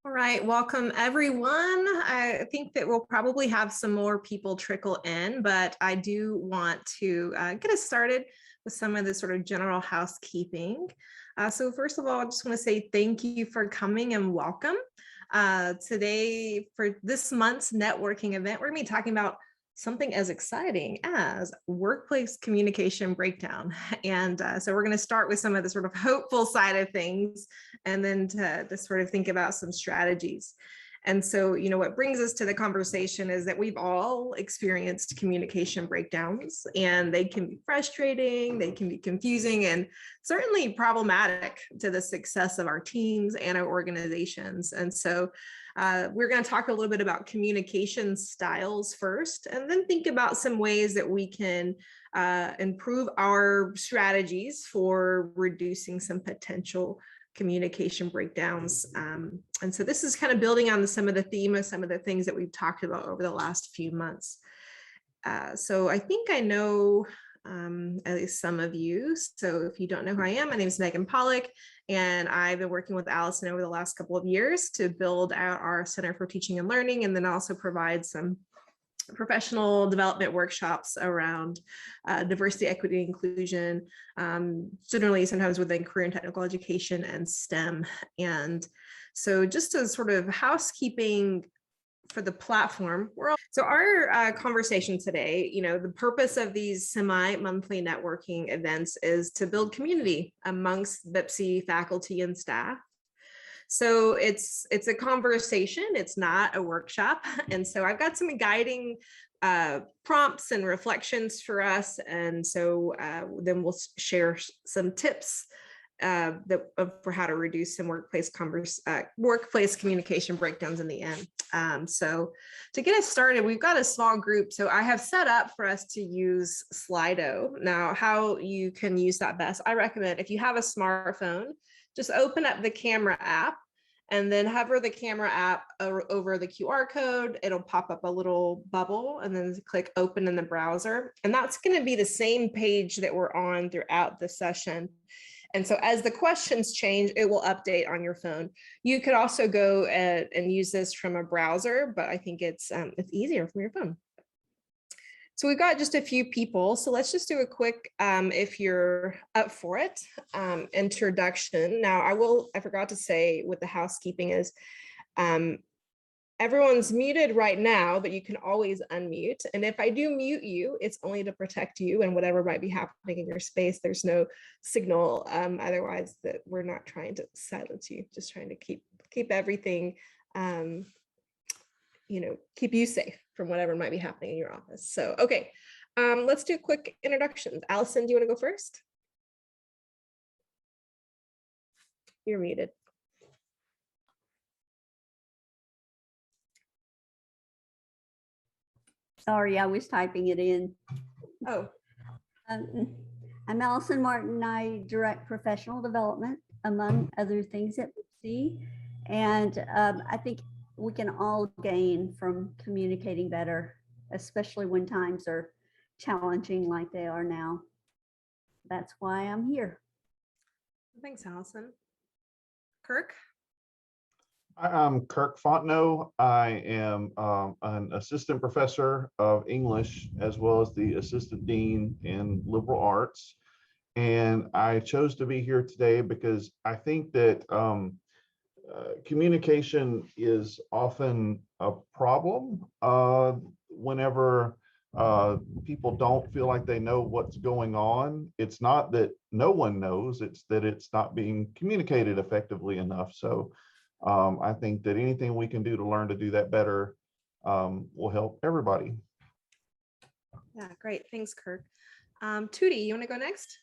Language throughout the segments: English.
All right, welcome everyone. I think that we'll probably have some more people trickle in, but I do want to get us started with some of the sort of general housekeeping. So first of all, I just want to say thank you for coming and welcome. Today, for this month's networking event, we're going to be talking about something as exciting as workplace communication breakdown. And so we're going to start with some of the sort of hopeful side of things and then to sort of think about some strategies. And so, what brings us to the conversation is that we've all experienced communication breakdowns, and they can be frustrating, they can be confusing, and certainly problematic to the success of our teams and our organizations. And so, we're going to talk a little bit about communication styles first, and then think about some ways that we can improve our strategies for reducing some potential communication breakdowns. And so this is kind of building on some of the theme of some of the things that we've talked about over the last few months. So I think I know at least some of you. So if you don't know who I am, my name is Megan Pollock, and I've been working with Allison over the last couple of years to build out our Center for Teaching and Learning, and then also provide some professional development workshops around diversity, equity, inclusion, generally sometimes within career and technical education and STEM. And so just as sort of housekeeping for the platform, so our conversation today, the purpose of these semi-monthly networking events is to build community amongst BIPSI faculty and staff. So it's a conversation, it's not a workshop. And so I've got some guiding prompts and reflections for us. And so then we'll share some tips for how to reduce some workplace communication breakdowns in the end. So to get us started, we've got a small group. So I have set up for us to use Slido. Now, how you can use that best, I recommend if you have a smartphone, just open up the camera app and then hover the camera app over the QR code. It'll pop up a little bubble and then click open in the browser. And that's going to be the same page that we're on throughout the session. And so as the questions change, it will update on your phone. You could also go and use this from a browser, but I think it's easier from your phone. So we've got just a few people. So let's just do a quick, if you're up for it, introduction. Now I forgot to say what the housekeeping is. Everyone's muted right now, but you can always unmute. And if I do mute you, it's only to protect you and whatever might be happening in your space. There's no signal otherwise that we're not trying to silence you, just trying to keep everything, keep you safe from whatever might be happening in your office. So, okay, let's do quick introductions. Allison, do you want to go first? You're muted. Sorry, I was typing it in. Oh. I'm Allison Martin. I direct professional development, among other things at BIPSI. And I think we can all gain from communicating better, especially when times are challenging like they are now. That's why I'm here. Thanks, Allison. Kirk? I'm Kirk Fontenot. I am an assistant professor of English as well as the assistant dean in liberal arts. And I chose to be here today because I think that communication is often a problem whenever people don't feel like they know what's going on. It's not that no one knows, it's that it's not being communicated effectively enough. So I think that anything we can do to learn to do that better will help everybody. Yeah, great. Thanks, Kirk. Tootie, you want to go next?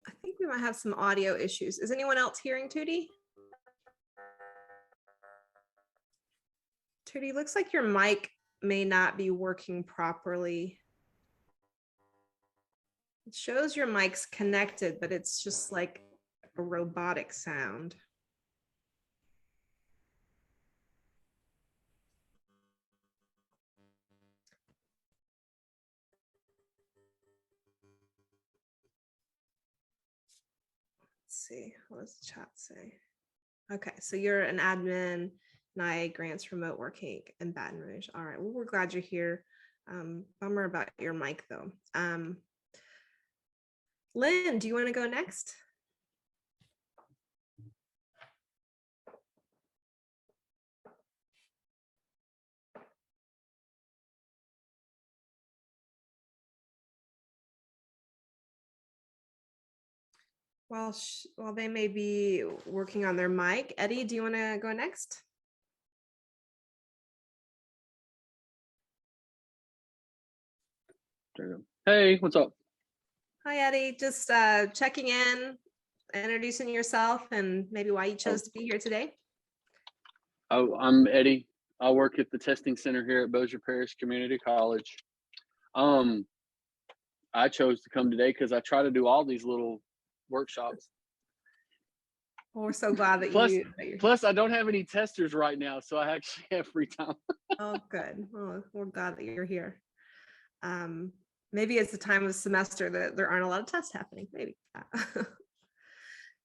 I think we might have some audio issues. Is anyone else hearing Tootie? Tootie, looks like your mic may not be working properly. It shows your mic's connected, but it's just like a robotic sound. see, what does the chat say? Okay, so you're an admin, NIA grants, remote working in Baton Rouge. All right, well, we're glad you're here. Bummer about your mic though. Lynn, do you want to go next? While they may be working on their mic, Eddie, do you want to go next? Hey, what's up? Hi, Eddie. Just checking in, introducing yourself, and maybe why you chose to be here today. Oh, I'm Eddie. I work at the testing center here at Bossier Parish Community College. I chose to come today because I try to do all these little workshops. Well, we're so glad that Plus, I don't have any testers right now, so I actually have free time. Oh, good. Well, we're glad that you're here. Maybe it's the time of semester that there aren't a lot of tests happening, maybe.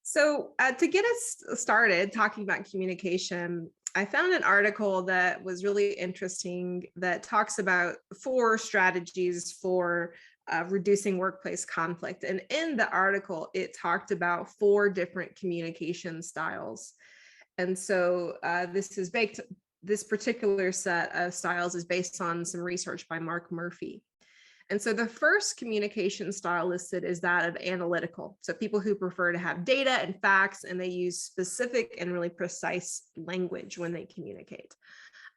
So to get us started talking about communication, I found an article that was really interesting that talks about 4 strategies for reducing workplace conflict. And in the article, it talked about 4 different communication styles. And so this particular set of styles is based on some research by Mark Murphy. And so the first communication style listed is that of analytical. So people who prefer to have data and facts, and they use specific and really precise language when they communicate.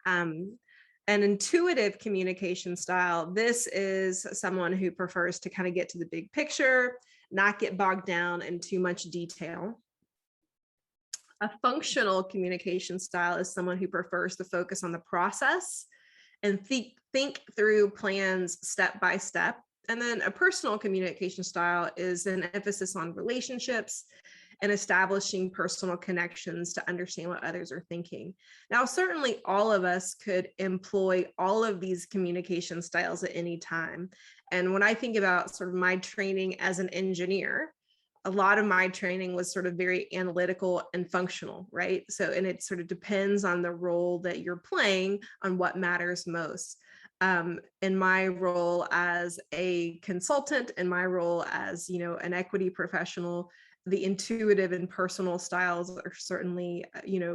An intuitive communication style, this is someone who prefers to kind of get to the big picture, not get bogged down in too much detail. A functional communication style is someone who prefers to focus on the process and think through plans step by step. And then a personal communication style is an emphasis on relationships and establishing personal connections to understand what others are thinking. Now, certainly all of us could employ all of these communication styles at any time. And when I think about sort of my training as an engineer, a lot of my training was sort of very analytical and functional, right? So, and it sort of depends on the role that you're playing on what matters most. In my role as a consultant, in my role as, an equity professional, the intuitive and personal styles are certainly,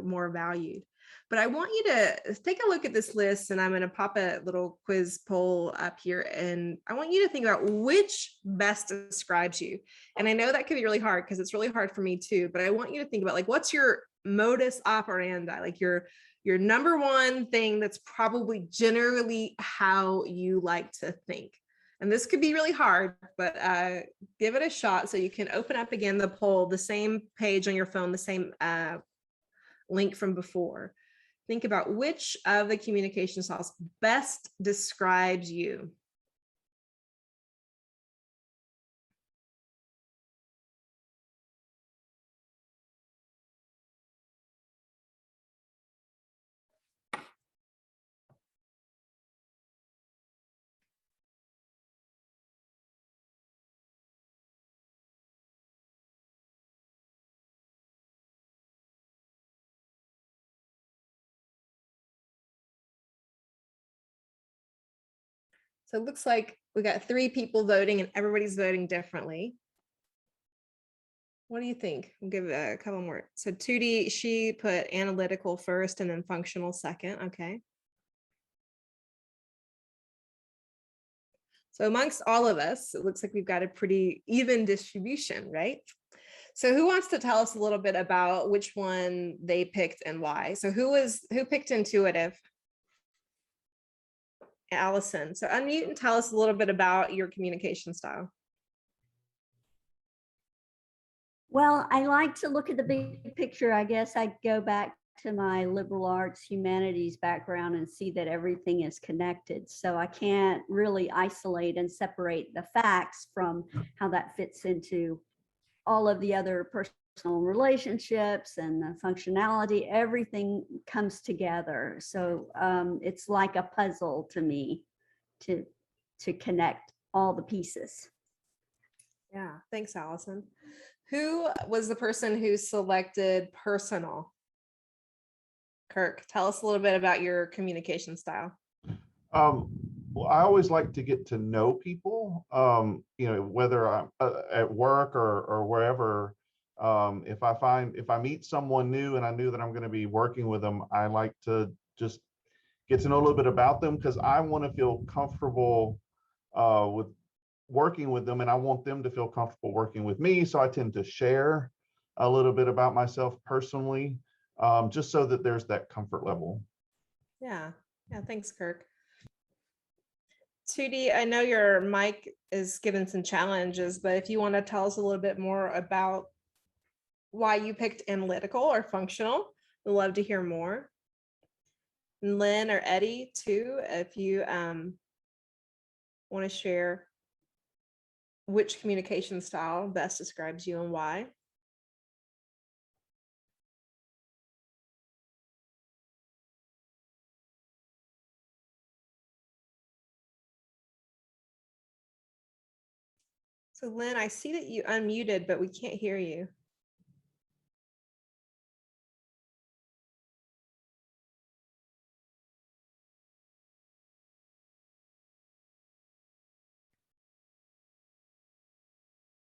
more valued. But I want you to take a look at this list, and I'm going to pop a little quiz poll up here, and I want you to think about which best describes you. And I know that can be really hard because it's really hard for me too, but I want you to think about, like, what's your modus operandi, like your number one thing that's probably generally how you like to think. And this could be really hard, but give it a shot. So you can open up again the poll, the same page on your phone, the same link from before. Think about which of the communication styles best describes you. So it looks like we got 3 people voting and everybody's voting differently. What do you think? We'll give it a couple more. So Tootie, she put analytical first and then functional second. Okay. So amongst all of us, it looks like we've got a pretty even distribution, right? So who wants to tell us a little bit about which one they picked and why? So who picked intuitive? Allison. So unmute and tell us a little bit about your communication style. Well, I like to look at the big picture. I guess I go back to my liberal arts humanities background and see that everything is connected. So I can't really isolate and separate the facts from how that fits into all of the other personal relationships and the functionality. Everything comes together. So it's like a puzzle to me to connect all the pieces. Yeah, thanks, Allison. Who was the person who selected personal? Kirk, tell us a little bit about your communication style. Well, I always like to get to know people, whether I'm at work or wherever. If I meet someone new and I knew that I'm going to be working with them, I like to just get to know a little bit about them, because I want to feel comfortable with working with them, and I want them to feel comfortable working with me. So I tend to share a little bit about myself personally, just so that there's that comfort level. Yeah. Thanks, Kirk. 2D, I know your mic is given some challenges, but if you want to tell us a little bit more about why you picked analytical or functional, we'd love to hear more. And Lynn or Eddie too, if you want to share which communication style best describes you and why. So Lynn, I see that you unmuted, but we can't hear you.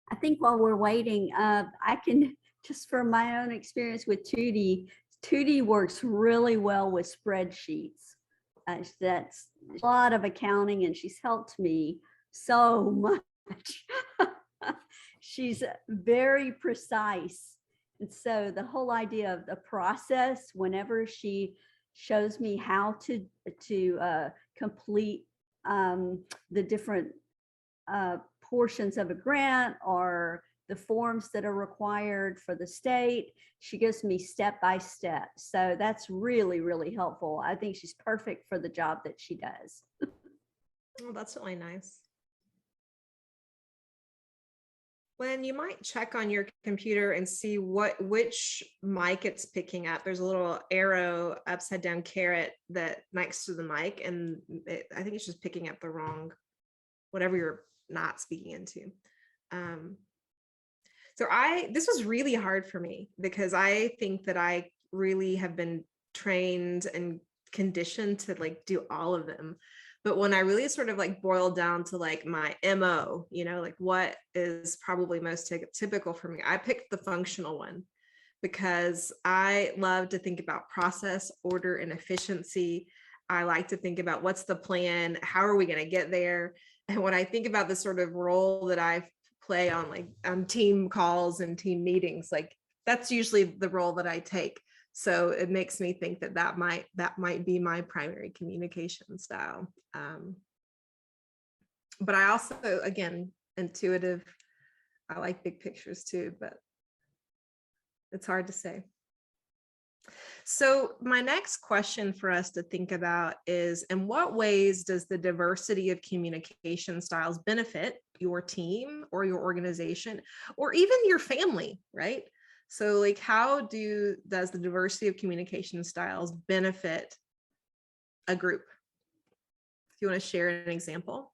I think while we're waiting, I can, just from my own experience with Tootie works really well with spreadsheets. That's a lot of accounting, and she's helped me so much. She's very precise. And so the whole idea of the process, whenever she shows me how to complete the different portions of a grant or the forms that are required for the state, she gives me step by step. So that's really, really helpful. I think she's perfect for the job that she does. Oh, that's really nice. When you might check on your computer and see which mic it's picking up. There's a little arrow upside down caret that next to the mic, and I think it's just picking up the wrong, whatever you're not speaking into. So this was really hard for me, because I think that I really have been trained and conditioned to like do all of them. But when I really sort of like boiled down to like my MO, like what is probably most typical for me, I picked the functional one, because I love to think about process, order, and efficiency. I like to think about what's the plan, how are we going to get there? And when I think about the sort of role that I play on like team calls and team meetings, like that's usually the role that I take. So it makes me think that might be my primary communication style. But I also, again, intuitive. I like big pictures too, but it's hard to say. So my next question for us to think about is, in what ways does the diversity of communication styles benefit your team or your organization or even your family, right? So like, how does the diversity of communication styles benefit a group? If you want to share an example.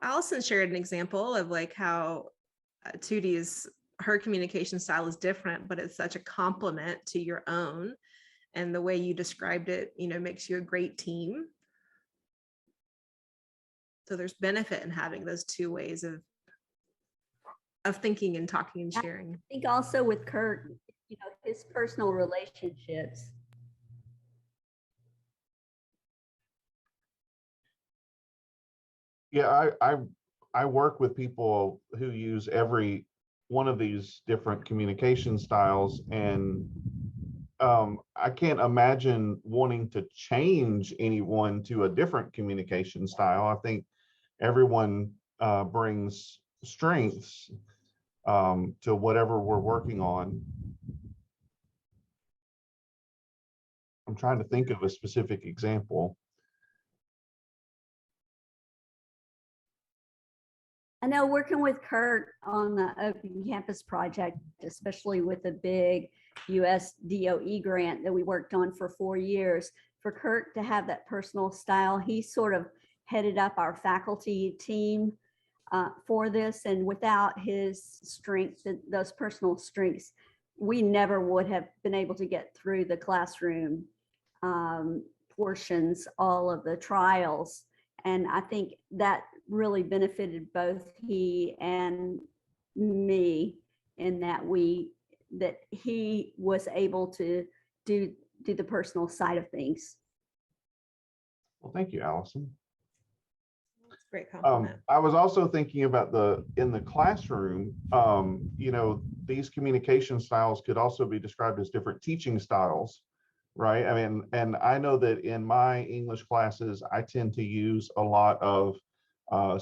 Allison shared an example of like how her communication style is different, but it's such a complement to your own. And the way you described it, makes you a great team. So there's benefit in having those two ways of thinking and talking and sharing. I think also with Kurt, his personal relationships. Yeah, I work with people who use every one of these different communication styles, and I can't imagine wanting to change anyone to a different communication style. I think everyone brings strengths to whatever we're working on. I'm trying to think of a specific example. I know working with Kurt on the Open Campus project, especially with a big US DOE grant that we worked on for 4 years. For Kirk to have that personal style, he sort of headed up our faculty team for this. And without his strengths, those personal strengths, we never would have been able to get through the classroom portions, all of the trials. And I think that really benefited both he and me in that he was able to do the personal side of things. Well, thank you, Allison. That's a great compliment. I was also thinking about in the classroom, these communication styles could also be described as different teaching styles, right? I mean, and I know that in my English classes, I tend to use a lot of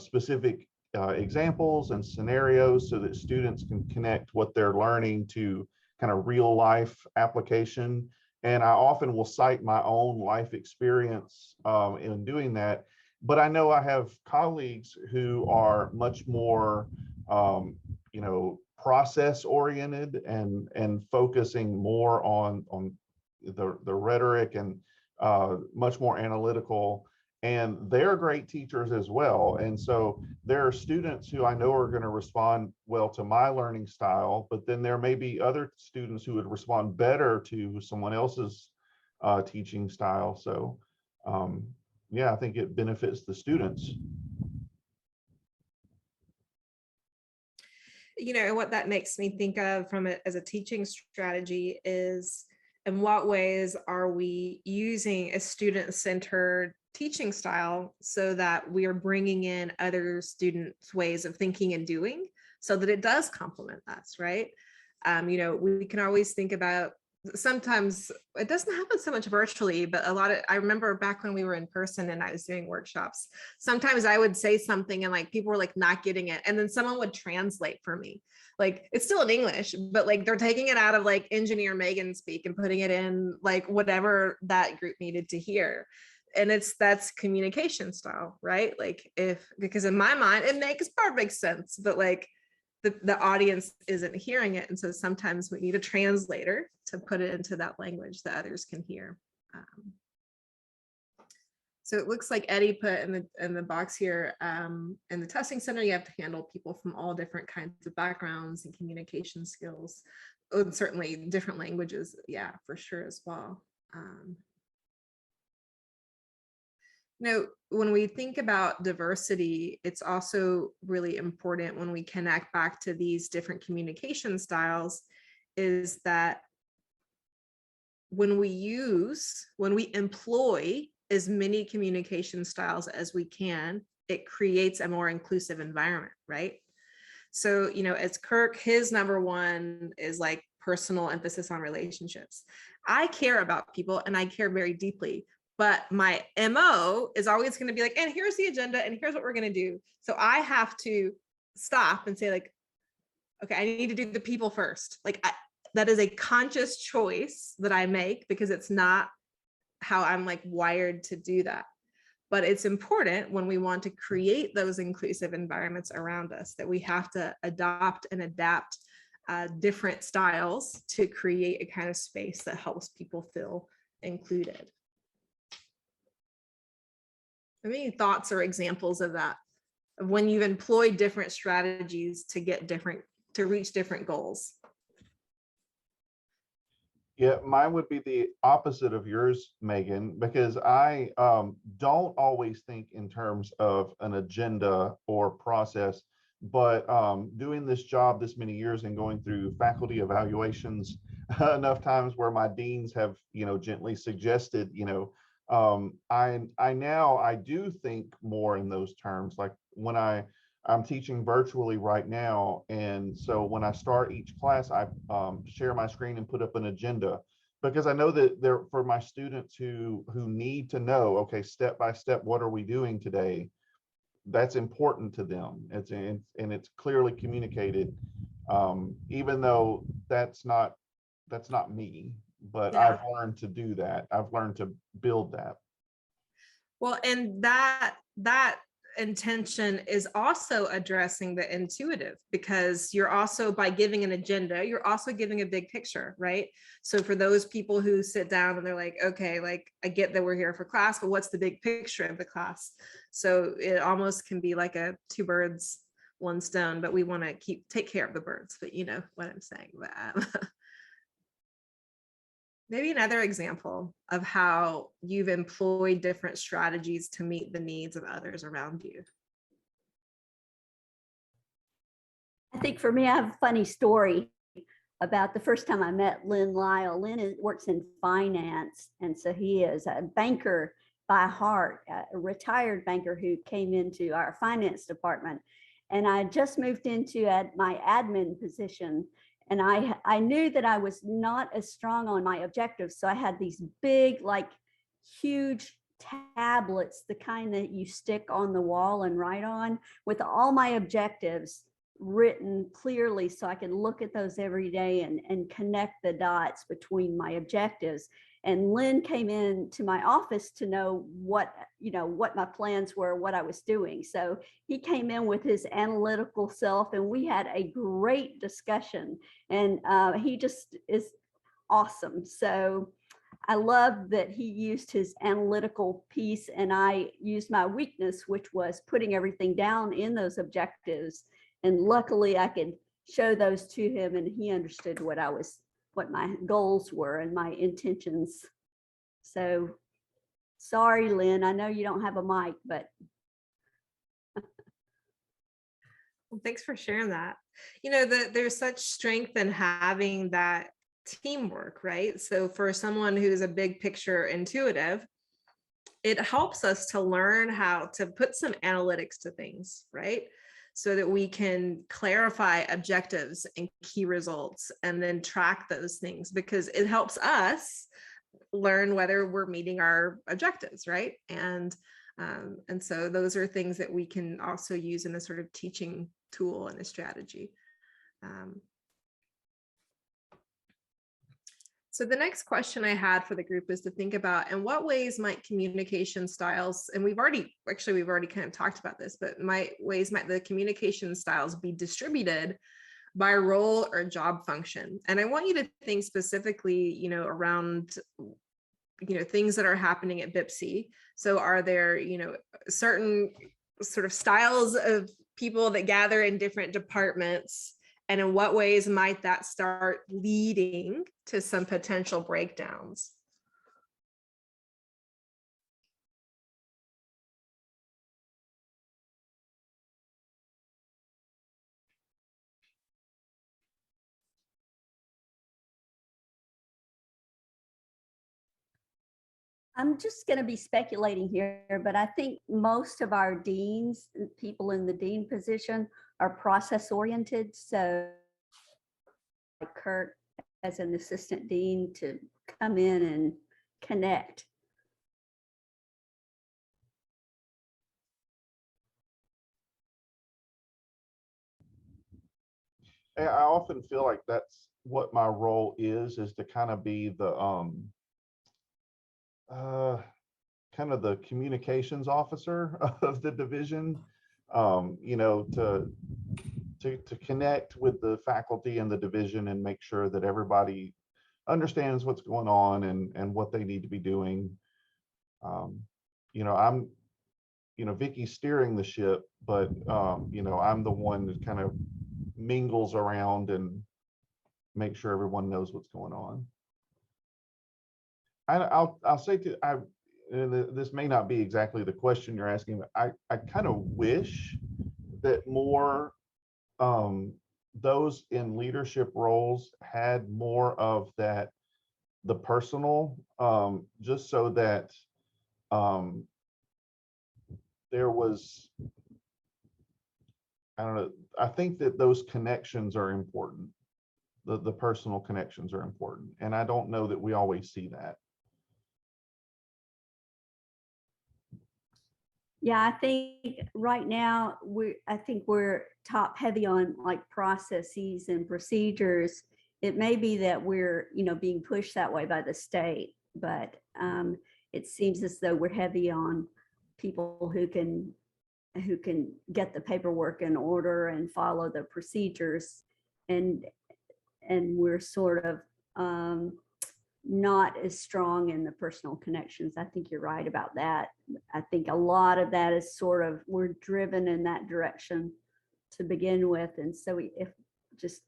specific examples and scenarios so that students can connect what they're learning to kind of real life application. And I often will cite my own life experience in doing that. But I know I have colleagues who are much more, process oriented and focusing more on the rhetoric and much more analytical. And they're great teachers as well. And so there are students who I know are going to respond well to my learning style, but then there may be other students who would respond better to someone else's teaching style. So yeah, I think it benefits the students. What that makes me think of from it as a teaching strategy is, in what ways are we using a student-centered teaching style so that we are bringing in other students' ways of thinking and doing so that it does complement us, right? We can always think about, sometimes it doesn't happen so much virtually, but I remember back when we were in person and I was doing workshops, sometimes I would say something and like people were like not getting it. And then someone would translate for me. Like it's still in English, but like they're taking it out of like engineer Megan speak and putting it in like whatever that group needed to hear. And that's communication style, right? Like because in my mind, it makes perfect sense, but like the audience isn't hearing it. And so sometimes we need a translator to put it into that language that others can hear. So it looks like Eddie put in the box here, in the testing center, you have to handle people from all different kinds of backgrounds and communication skills, and certainly different languages. Yeah, for sure as well. When we think about diversity, it's also really important when we connect back to these different communication styles, is that when we employ as many communication styles as we can, it creates a more inclusive environment, right? So, as Kirk, his number one is like personal emphasis on relationships. I care about people and I care very deeply. But my MO is always going to be like, and here's the agenda and here's what we're going to do. So I have to stop and say like, okay, I need to do the people first. Like that is a conscious choice that I make because it's not how I'm like wired to do that. But it's important when we want to create those inclusive environments around us that we have to adopt and adapt different styles to create a kind of space that helps people feel included. Any thoughts or examples of that, of when you've employed different strategies to reach different goals? Yeah, mine would be the opposite of yours, Megan, because I don't always think in terms of an agenda or process, but doing this job this many years and going through faculty evaluations enough times where my deans have, gently suggested, I do think more in those terms. Like when I'm teaching virtually right now, and so when I start each class, I share my screen and put up an agenda, because I know that for my students who need to know, okay, step by step, what are we doing today? That's important to them. It's clearly communicated, even though that's not me. But Yeah. I've learned to do that. I've learned to build that. Well, and that intention is also addressing the intuitive, because you're also, by giving an agenda, you're also giving a big picture, right? So for those people who sit down and they're like, okay, like I get that we're here for class, but what's the big picture of the class? So it almost can be like a two birds, one stone, but we want to take care of the birds, but you know what I'm saying. Maybe another example of how you've employed different strategies to meet the needs of others around you. I think for me, I have a funny story about the first time I met Lynn Lyle. Lynn works in finance, and so he is a banker by heart, a retired banker who came into our finance department. And I just moved into my admin position. And I knew that I was not as strong on my objectives. So I had these big, like huge tablets, the kind that you stick on the wall and write on, with all my objectives written clearly so I can look at those every day and connect the dots between my objectives. And Lynn came into my office to know what my plans were, what I was doing. So he came in with his analytical self, and we had a great discussion. And he just is awesome. So I love that he used his analytical piece, and I used my weakness, which was putting everything down in those objectives. And luckily I could show those to him, and he understood what my goals were and my intentions. So sorry, Lynn, I know you don't have a mic, but. Well, thanks for sharing that. You know, there's such strength in having that teamwork, right? So for someone who's a big picture intuitive, it helps us to learn how to put some analytics to things, right? So that we can clarify objectives and key results and then track those things, because it helps us learn whether we're meeting our objectives, right? And so those are things that we can also use in a sort of teaching tool and a strategy. So the next question I had for the group is to think about, in what ways might communication styles, and we've already kind of talked about this, but might the communication styles be distributed by role or job function? And I want you to think specifically, you know, around, you know, things that are happening at BIPC. So are there, you know, certain sort of styles of people that gather in different departments? And in what ways might that start leading to some potential breakdowns? I'm just going to be speculating here, but I think most of our deans, people in the dean position, are process oriented. So Kurt, as an assistant dean, to come in and connect. I often feel like that's what my role is to kind of be the kind of the communications officer of the division, you know, to connect with the faculty and the division and make sure that everybody understands what's going on and what they need to be doing. You know, Vicky's steering the ship, but you know, I'm the one that kind of mingles around and make sure everyone knows what's going on. I'll say this may not be exactly the question you're asking, but I kind of wish that more those in leadership roles had more of that, the personal, just so that there was, I don't know, I think that those connections are important. The personal connections are important. And I don't know that we always see that. Yeah, I think right now we're top heavy on like processes and procedures. It may be that we're, you know, being pushed that way by the state, but it seems as though we're heavy on people who can who can get the paperwork in order and follow the procedures. And we're sort of not as strong in the personal connections. I think you're right about that. I think a lot of that is sort of, we're driven in that direction to begin with. And so if just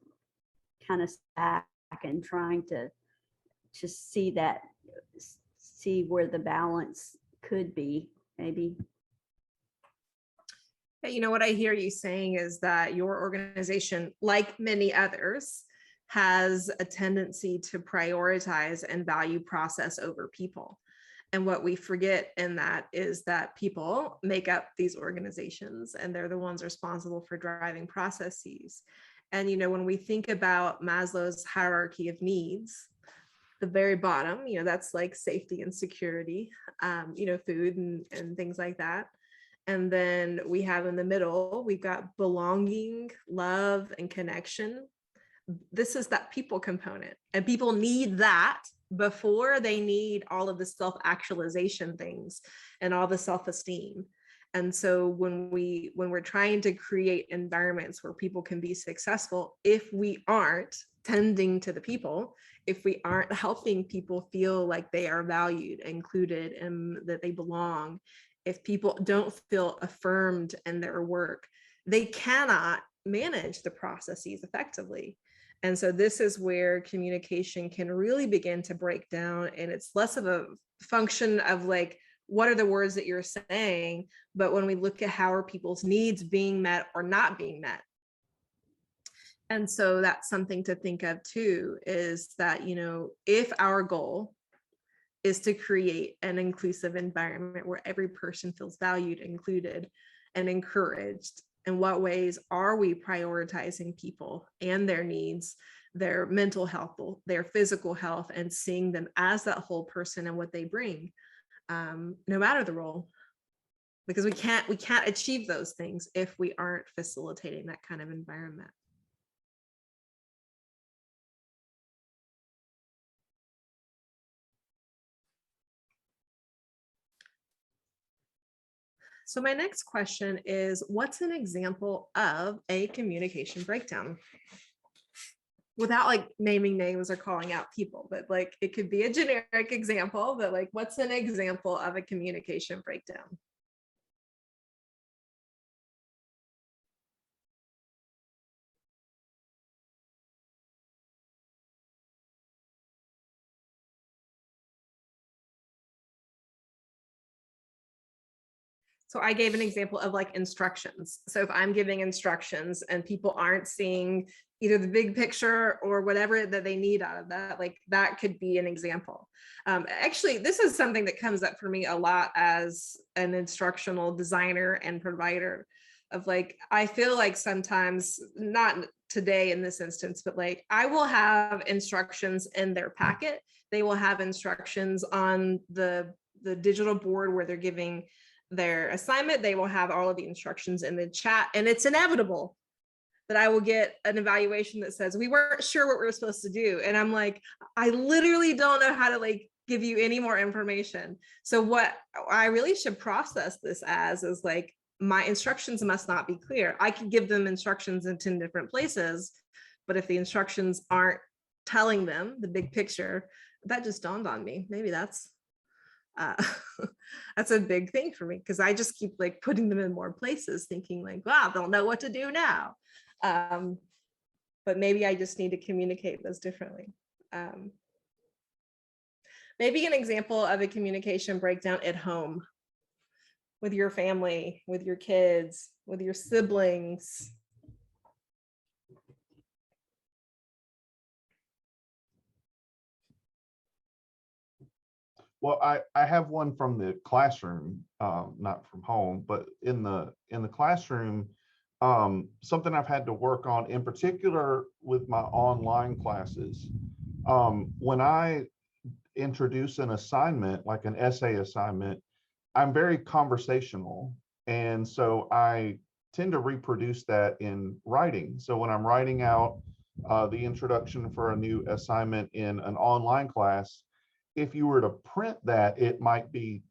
kind of back and trying to just see where the balance could be, maybe. You know, what I hear you saying is that your organization, like many others, has a tendency to prioritize and value process over people. And what we forget in that is that people make up these organizations, and they're the ones responsible for driving processes. And, you know, when we think about Maslow's hierarchy of needs, the very bottom, you know, that's like safety and security, you know, food and things like that. And then we have in the middle, we've got belonging, love, and connection. This is that people component, and people need that before they need all of the self-actualization things and all the self-esteem. And so when we're trying to create environments where people can be successful, if we aren't tending to the people, if we aren't helping people feel like they are valued, included, and that they belong, if people don't feel affirmed in their work, they cannot manage the processes effectively. And so this is where communication can really begin to break down, and it's less of a function of like, what are the words that you're saying, but when we look at how are people's needs being met or not being met. And so that's something to think of too, is that, you know, if our goal is to create an inclusive environment where every person feels valued, included, and encouraged, in what ways are we prioritizing people and their needs, their mental health, their physical health, and seeing them as that whole person and what they bring, no matter the role? Because we can't achieve those things if we aren't facilitating that kind of environment. So my next question is, what's an example of a communication breakdown? Without like naming names or calling out people, but like it could be a generic example, but like, what's an example of a communication breakdown? So I gave an example of like instructions. So if I'm giving instructions and people aren't seeing either the big picture or whatever that they need out of that, like that could be an example. Actually, this is something that comes up for me a lot as an instructional designer and provider of like, I feel like sometimes, not today in this instance, but like I will have instructions in their packet. They will have instructions on the digital board where they're giving their assignment. They will have all of the instructions in the chat, and it's inevitable that I will get an evaluation that says we weren't sure what we were supposed to do. And I'm like, I literally don't know how to like give you any more information. So what I really should process this as is like, my instructions must not be clear. I could give them instructions in 10 different places, but if the instructions aren't telling them the big picture, that just dawned on me. Maybe that's a big thing for me, because I just keep like putting them in more places thinking like, wow, they'll know what to do now. But maybe I just need to communicate those differently. Maybe an example of a communication breakdown at home with your family, with your kids, with your siblings. Well, I have one from the classroom, not from home, but in the classroom, something I've had to work on, in particular with my online classes. When I introduce an assignment, like an essay assignment, I'm very conversational. And so I tend to reproduce that in writing. So when I'm writing out the introduction for a new assignment in an online class, if you were to print that, it might be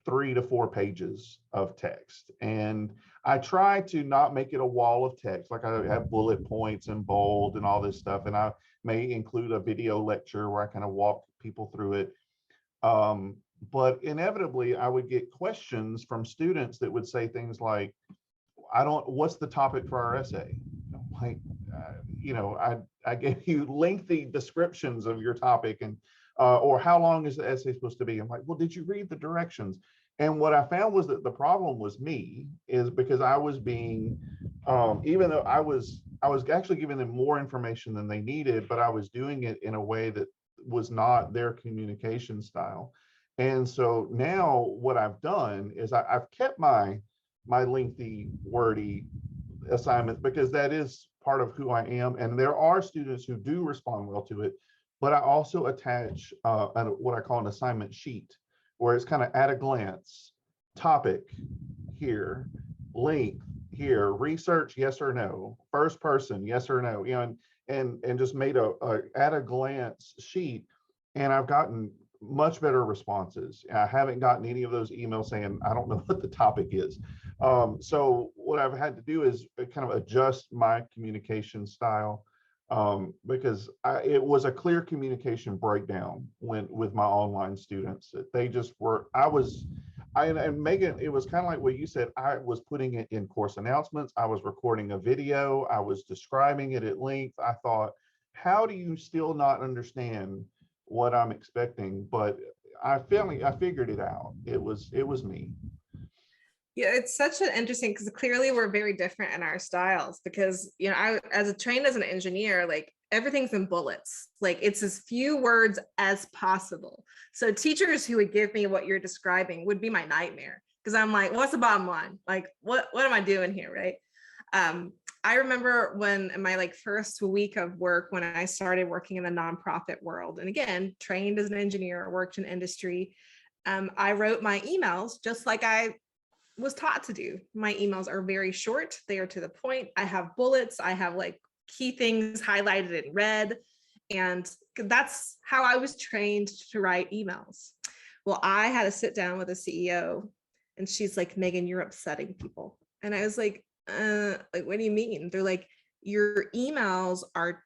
3 to 4 pages of text. And I try to not make it a wall of text. Like I have bullet points and bold and all this stuff. And I may include a video lecture where I kind of walk people through it. But inevitably I would get questions from students that would say things like, what's the topic for our essay? Like, I gave you lengthy descriptions of your topic, and or how long is the essay supposed to be? I'm like, well, did you read the directions? And what I found was that the problem was me, is because I was being, even though I was actually giving them more information than they needed, but I was doing it in a way that was not their communication style. And so now what I've done is I've kept my lengthy, wordy assignments, because that is part of who I am. And there are students who do respond well to it, but I also attach what I call an assignment sheet, where it's kind of at a glance, topic here, length here, research, yes or no, first person, yes or no, and just made a at a glance sheet. And I've gotten much better responses. I haven't gotten any of those emails saying, I don't know what the topic is. So what I've had to do is kind of adjust my communication style, because it was a clear communication breakdown with my online students. They just were, and Megan, it was kind of like what you said. I was putting it in course announcements. I was recording a video. I was describing it at length. I thought, how do you still not understand what I'm expecting? But I figured it out. It was me. Yeah, it's such an interesting, because clearly we're very different in our styles, because I, as a trained as an engineer, like everything's in bullets, like it's as few words as possible. So teachers who would give me what you're describing would be my nightmare, because I'm like, what's the bottom line? Like, what am I doing here, right? I remember when in my first week of work, when I started working in the nonprofit world, and again, trained as an engineer, worked in industry, I wrote my emails just like I was taught to do. My emails are very short. They are to the point. I have bullets. I have key things highlighted in red. And that's how I was trained to write emails. Well, I had to sit down with a CEO, and she's like, Megan, you're upsetting people. And I was like, what do you mean? They're like, your emails are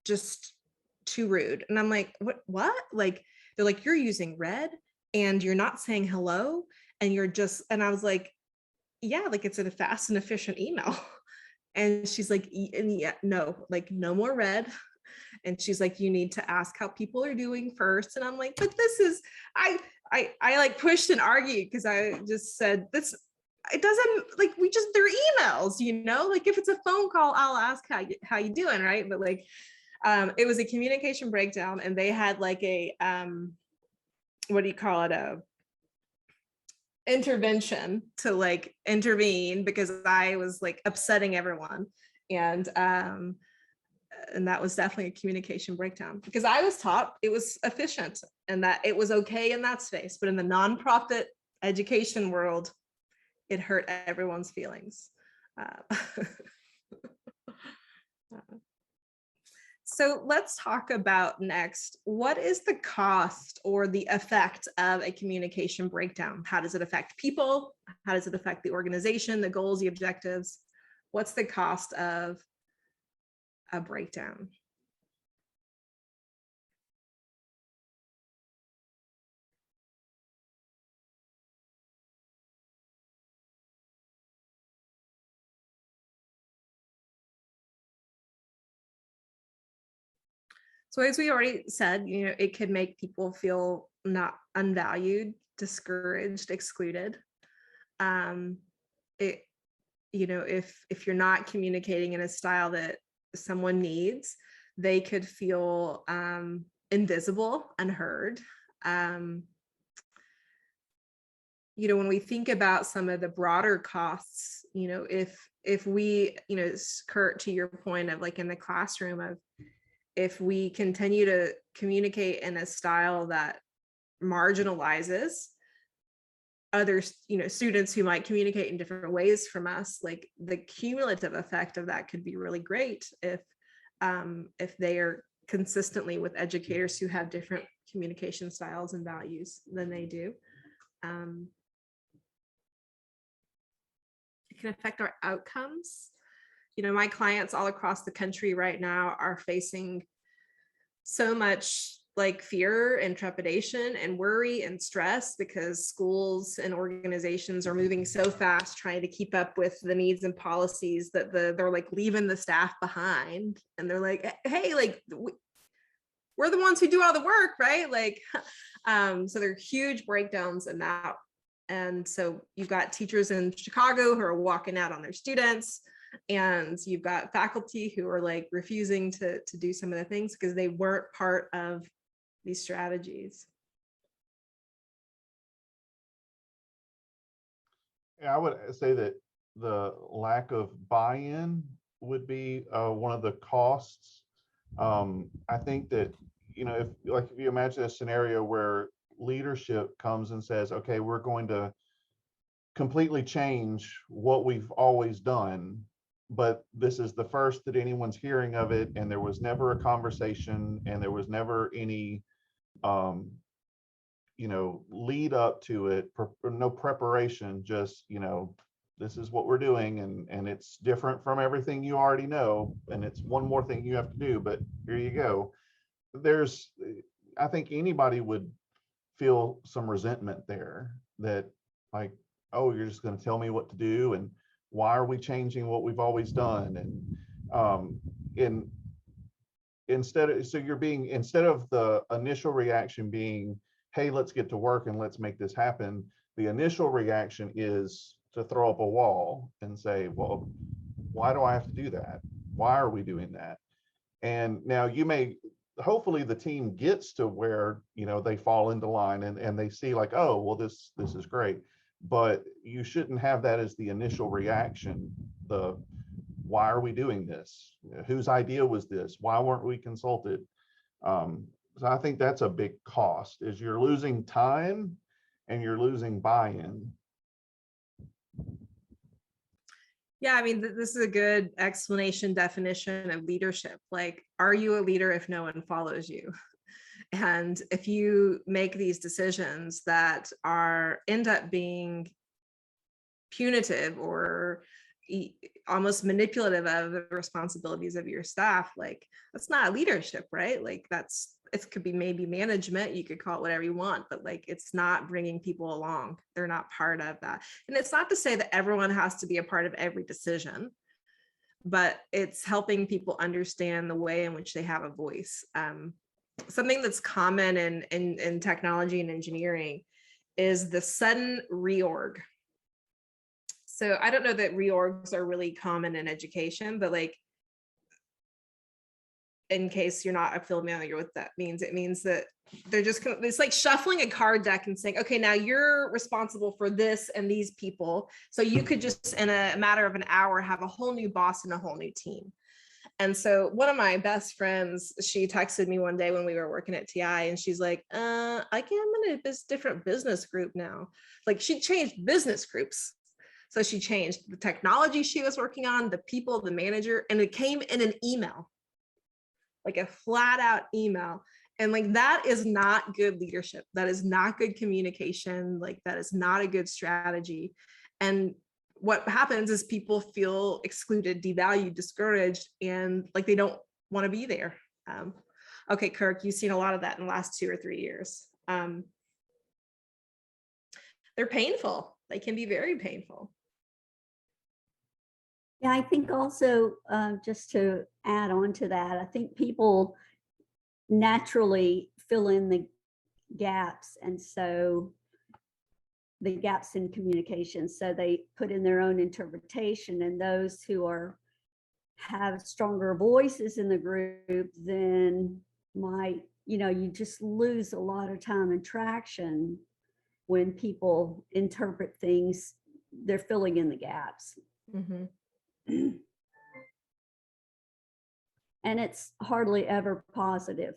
just too rude. And I'm like, what? They're like, you're using red and you're not saying hello. And and I was like, yeah, it's a fast and efficient email. And she's like, yeah, no, no more red. And she's like, you need to ask how people are doing first. And I'm like, but this is, I pushed and argued, because I just said, it doesn't, they're emails, if it's a phone call, I'll ask how you doing, right? But it was a communication breakdown, and they had a, what do you call it? A intervention to intervene, because I was upsetting everyone. And that was definitely a communication breakdown, because I was taught it was efficient and that it was okay in that space. But in the nonprofit education world, it hurt everyone's feelings. So let's talk about next, what is the cost or the effect of a communication breakdown? How does it affect people? How does it affect the organization, the goals, the objectives? What's the cost of a breakdown? So as we already said, it could make people feel not unvalued, discouraged, excluded. If you're not communicating in a style that someone needs, they could feel invisible, unheard. When we think about some of the broader costs, if we, Kurt, to your point of in the classroom, of if we continue to communicate in a style that marginalizes other students who might communicate in different ways from us, the cumulative effect of that could be really great if they are consistently with educators who have different communication styles and values than they do. can affect our outcomes. You know, my clients all across the country right now are facing so much like fear and trepidation and worry and stress because schools and organizations are moving so fast trying to keep up with the needs and policies that they're like leaving the staff behind, and they're like, hey, like we're the ones who do all the work, right? Like so there are huge breakdowns in that. And so you've got teachers in Chicago who are walking out on their students, and you've got faculty who are like refusing to do some of the things because they weren't part of these strategies. Yeah, I would say that the lack of buy-in would be one of the costs. I think that, you know, if you imagine a scenario where leadership comes and says, okay, we're going to completely change what we've always done, but this is the first that anyone's hearing of it, and there was never a conversation, and there was never any you know, lead up to it, no preparation, just, you know, this is what we're doing, and it's different from everything you already know, and it's one more thing you have to do, but here you go. I think anybody would feel some resentment there, that like, oh, you're just going to tell me what to do, and why are we changing what we've always done? And instead of the initial reaction being, hey, let's get to work and let's make this happen, the initial reaction is to throw up a wall and say, well, why do I have to do that? Why are we doing that? And now hopefully the team gets to where, you know, they fall into line and they see like, oh, well, this is great. But you shouldn't have that as the initial reaction. Why are we doing this? Whose idea was this? Why weren't we consulted? So I think that's a big cost, is you're losing time and you're losing buy-in. Yeah, I mean, this is a good explanation, definition of leadership. Like, are you a leader if no one follows you? And if you make these decisions that end up being punitive or almost manipulative of the responsibilities of your staff, like that's not leadership, right? Like it could be maybe management, you could call it whatever you want, but like it's not bringing people along. They're not part of that. And it's not to say that everyone has to be a part of every decision, but it's helping people understand the way in which they have a voice. Something that's common in technology and engineering is the sudden reorg. So I don't know that reorgs are really common in education, but like, in case you're not familiar with what that means, it means that they're just, it's like shuffling a card deck and saying, okay, now you're responsible for this and these people. So you could just in a matter of an hour have a whole new boss and a whole new team. And so one of my best friends, she texted me one day when we were working at TI, and she's like, I'm in a different business group now. Like she changed business groups. So she changed the technology she was working on, the people, the manager, and it came in an email, like a flat out email. And like, that is not good leadership. That is not good communication. Like that is not a good strategy. And what happens is people feel excluded, devalued, discouraged, and like they don't want to be there. Okay, Kirk, you've seen a lot of that in the last 2 or 3 years. They're painful. They can be very painful. Yeah, I think also, just to add on to that, I think people naturally fill in the gaps, and so the gaps in communication. So they put in their own interpretation, and those who have stronger voices in the group then might, you just lose a lot of time and traction when people interpret things. They're filling in the gaps. Mm-hmm. And it's hardly ever positive.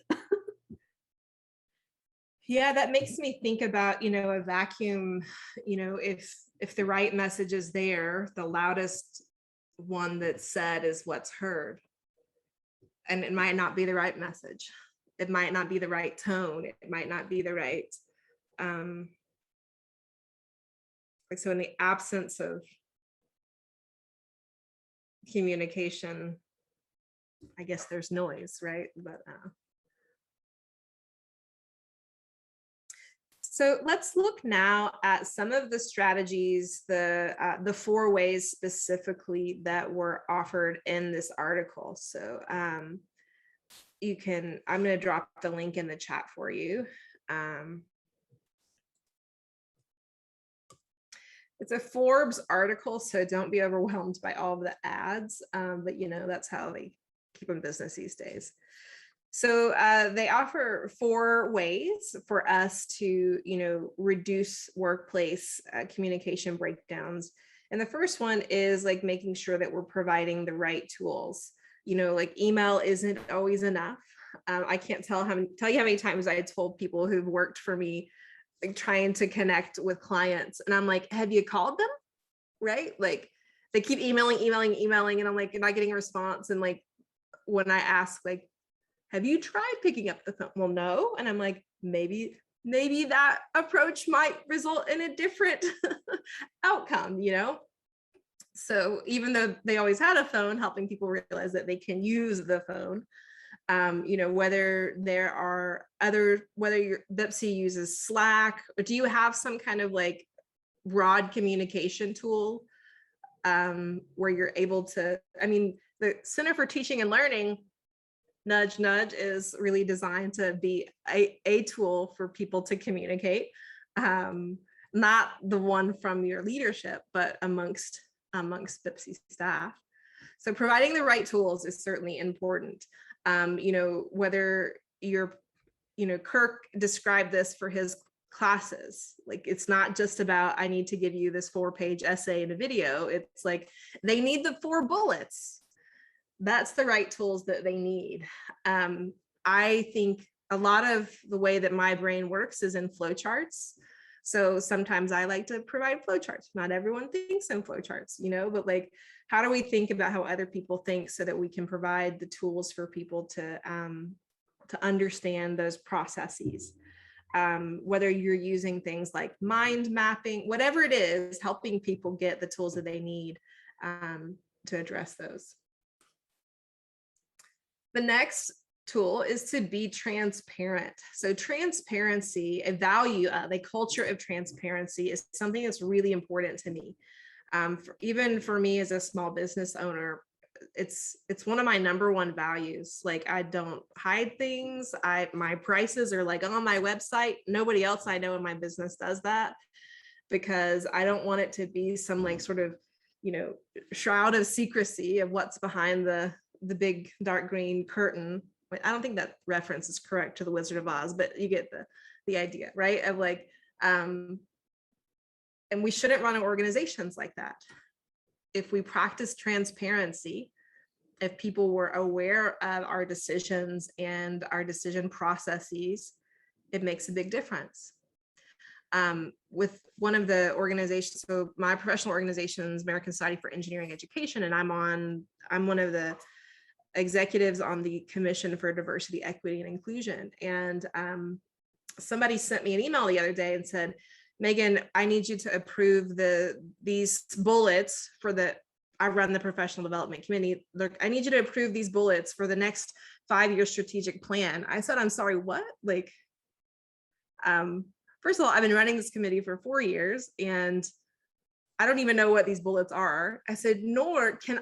Yeah, that makes me think about, a vacuum, if the right message is there, the loudest one that's said is what's heard. And it might not be the right message. It might not be the right tone. It might not be the right, so in the absence of communication, I guess there's noise, right? But so let's look now at some of the strategies, the 4 ways specifically that were offered in this article. So I'm going to drop the link in the chat for you. It's a Forbes article, so don't be overwhelmed by all of the ads, but that's how they keep in business these days. So they offer 4 ways for us to, reduce workplace communication breakdowns. And the first one is like making sure that we're providing the right tools. Like email isn't always enough. I can't tell you how many times I told people who've worked for me, like trying to connect with clients, and I'm like, have you called them? Right? Like they keep emailing, and I'm like, not getting a response. And like when I ask, like, have you tried picking up the phone? Well, no. And I'm like, maybe that approach might result in a different outcome, So even though they always had a phone, helping people realize that they can use the phone, whether your BIPSI uses Slack, or do you have some kind of like broad communication tool where you're able to, the Center for Teaching and Learning, nudge, nudge, is really designed to be a tool for people to communicate, not the one from your leadership, but amongst BIPSI staff. So providing the right tools is certainly important. Whether Kirk described this for his classes, like it's not just about, I need to give you this 4-page essay and a video. It's like they need the 4 bullets. That's the right tools that they need. I think a lot of the way that my brain works is in flowcharts. So sometimes I like to provide flowcharts. Not everyone thinks in flowcharts, but like, how do we think about how other people think so that we can provide the tools for people to understand those processes? Whether you're using things like mind mapping, whatever it is, helping people get the tools that they need to address those. The next tool is to be transparent. So transparency, a culture of transparency is something that's really important to me. Even for me as a small business owner, it's one of my number 1 values. Like I don't hide things. My prices are like on my website. Nobody else I know in my business does that, because I don't want it to be some like sort of, shroud of secrecy of what's behind the big dark green curtain. I don't think that reference is correct to the Wizard of Oz, but you get the idea, right? Of like, and we shouldn't run organizations like that. If we practice transparency, if people were aware of our decisions and our decision processes, it makes a big difference. With one of the organizations, so my professional organization is American Society for Engineering Education, and I'm one of the executives on the Commission for Diversity, Equity, and Inclusion. And somebody sent me an email the other day and said, Megan, I need you to approve these bullets I run the professional development committee. Look, I need you to approve these bullets for the next 5-year strategic plan. I said, I'm sorry, what? Like, first of all, I've been running this committee for 4 years and I don't even know what these bullets are. I said, nor could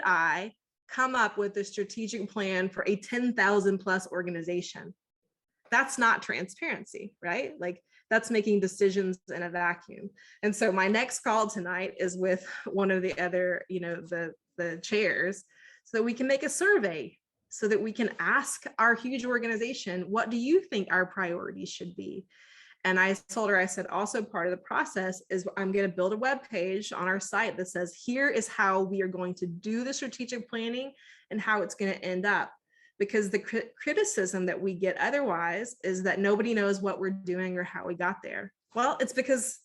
I come up with a strategic plan for a 10,000 plus organization. That's not transparency, right? Like that's making decisions in a vacuum. And so my next call tonight is with one of the other, the chairs, so that we can make a survey, so that we can ask our huge organization, what do you think our priorities should be? And I told her, I said, also part of the process is I'm going to build a web page on our site that says, here is how we are going to do the strategic planning and how it's going to end up. Because the criticism that we get otherwise is that nobody knows what we're doing or how we got there. Well, it's because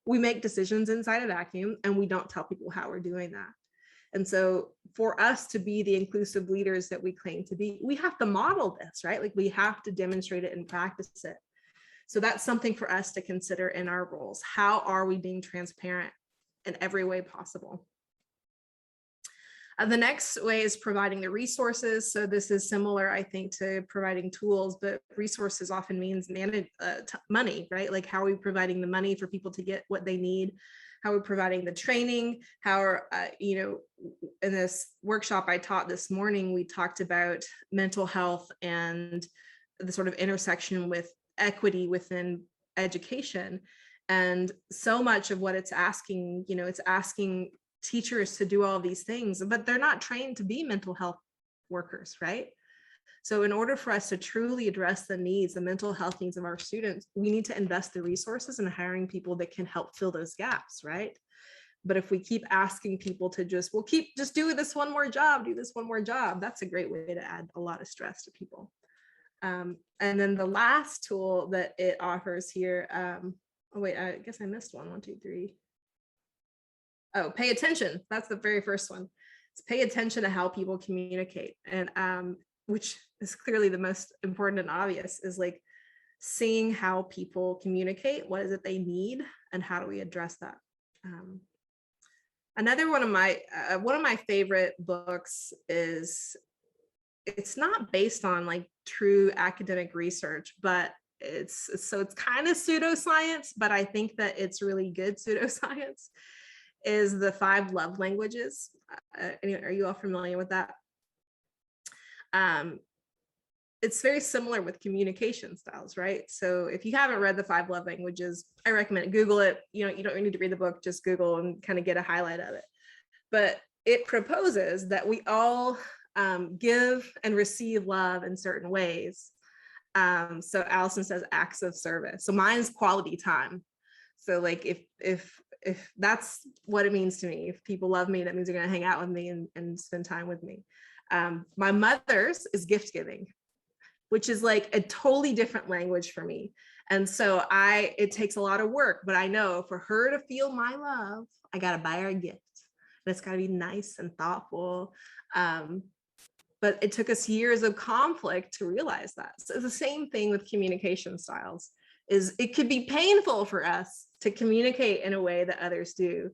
we make decisions inside a vacuum and we don't tell people how we're doing that. And so for us to be the inclusive leaders that we claim to be, we have to model this, right? Like we have to demonstrate it and practice it. So that's something for us to consider in our roles. How are we being transparent in every way possible? The next way is providing the resources. So this is similar, I think, to providing tools, but resources often means money, right? Like, how are we providing the money for people to get what they need? How are we providing the training? How are, in this workshop I taught this morning, we talked about mental health and the sort of intersection with equity within education. And so much of what it's asking, it's asking teachers to do all these things, but they're not trained to be mental health workers, right? So in order for us to truly address the needs, the mental health needs of our students, we need to invest the resources in hiring people that can help fill those gaps, right? But if we keep asking people to just do this one more job, do this one more job, that's a great way to add a lot of stress to people. And then the last tool that it offers here, oh wait, I guess I missed one. 1, 2, 3. Oh, pay attention. That's the very first one. It's pay attention to how people communicate. And which is clearly the most important and obvious, is like seeing how people communicate. What is it they need, and how do we address that? Another one of my favorite books is, it's not based on like true academic research, but it's kind of pseudoscience, but I think that it's really good pseudoscience, is the 5 love languages. Are you all familiar with that? It's very similar with communication styles, right? So if you haven't read the 5 love languages, I recommend Google it. You don't need to read the book, just Google and kind of get a highlight of it. But it proposes that we all give and receive love in certain ways. So Allison says acts of service. So mine's quality time. So like if that's what it means to me, if people love me, that means they're going to hang out with me and spend time with me. My mother's is gift giving, which is like a totally different language for me. And so it takes a lot of work, but I know for her to feel my love, I got to buy her a gift. And it's got to be nice and thoughtful. But it took us years of conflict to realize that. So the same thing with communication styles, is it could be painful for us to communicate in a way that others do,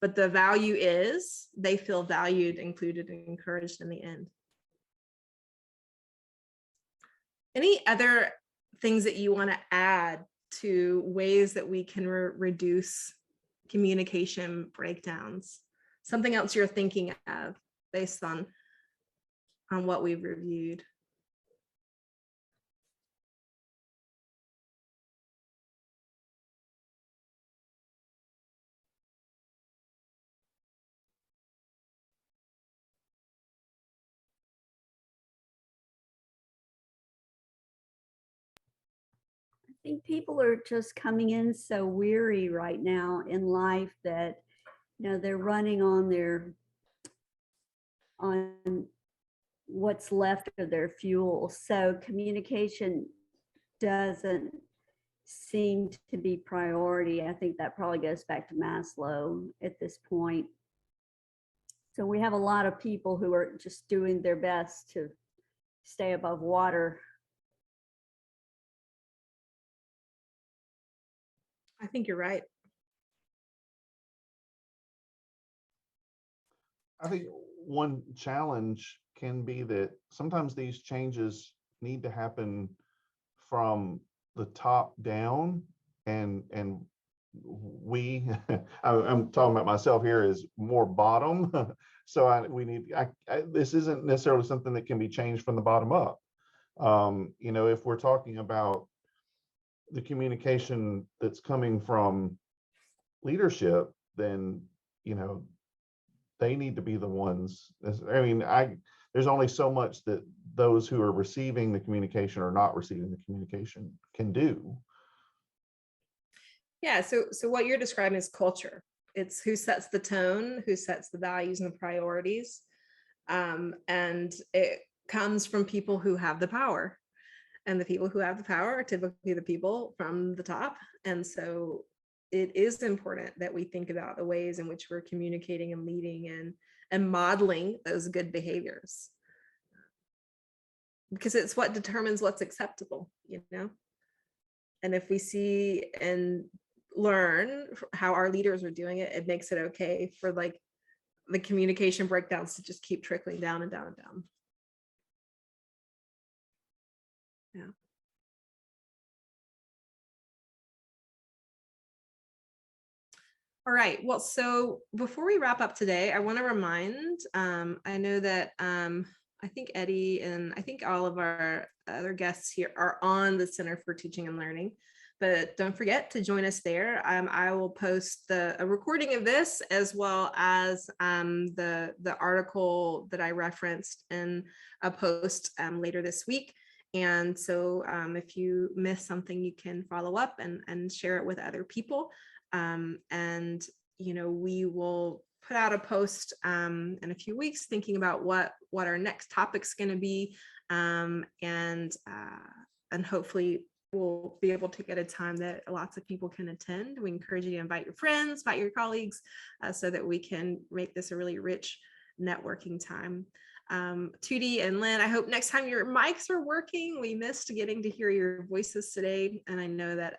but the value is they feel valued, included, and encouraged in the end. Any other things that you want to add to ways that we can reduce communication breakdowns? Something else you're thinking of based on what we've reviewed? I think people are just coming in so weary right now in life that, they're running on what's left of their fuel. So communication doesn't seem to be priority. I think that probably goes back to Maslow at this point. So we have a lot of people who are just doing their best to stay above water. I think you're right. I think one challenge can be that sometimes these changes need to happen from the top down, and we I'm talking about myself here as more bottom. So this isn't necessarily something that can be changed from the bottom up. If we're talking about the communication that's coming from leadership, then they need to be the ones. There's only so much that those who are receiving the communication or not receiving the communication can do. Yeah, so what you're describing is culture. It's who sets the tone, who sets the values and the priorities. And it comes from people who have the power. And the people who have the power are typically the people from the top. And so it is important that we think about the ways in which we're communicating and leading and modeling those good behaviors, because it's what determines what's acceptable, and if we see and learn how our leaders are doing it, it makes it okay for like the communication breakdowns to just keep trickling down and down and down. Yeah. All right, well, so before we wrap up today, I want to remind, I know that I think Eddie and I think all of our other guests here are on the Center for Teaching and Learning, but don't forget to join us there. I will post a recording of this as well as the article that I referenced in a post later this week. And so if you miss something, you can follow up and share it with other people. And, you know, we will put out a post in a few weeks thinking about what our next topic's going to be. And hopefully we'll be able to get a time that lots of people can attend. We encourage you to invite your friends, invite your colleagues, so that we can make this a really rich networking time. Tootie and Lynn, I hope next time your mics are working. We missed getting to hear your voices today. And I know that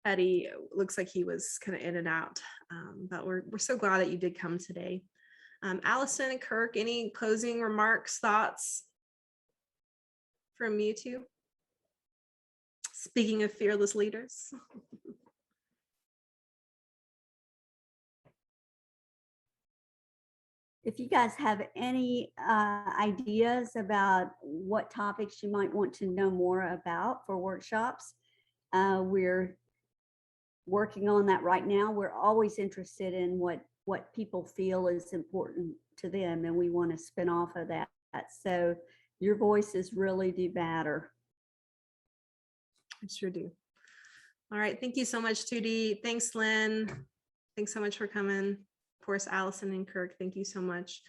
Eddie looks like he was kind of in and out, but we're so glad that you did come today. Allison and Kirk, any closing remarks, thoughts from you two? Speaking of fearless leaders. If you guys have any ideas about what topics you might want to know more about for workshops, we're working on that right now. We're always interested in what people feel is important to them, and we want to spin off of that. So your voices really do matter. I sure do. All right. Thank you so much, Tootie. Thanks, Lynn. Thanks so much for coming. Of course, Allison and Kirk, thank you so much.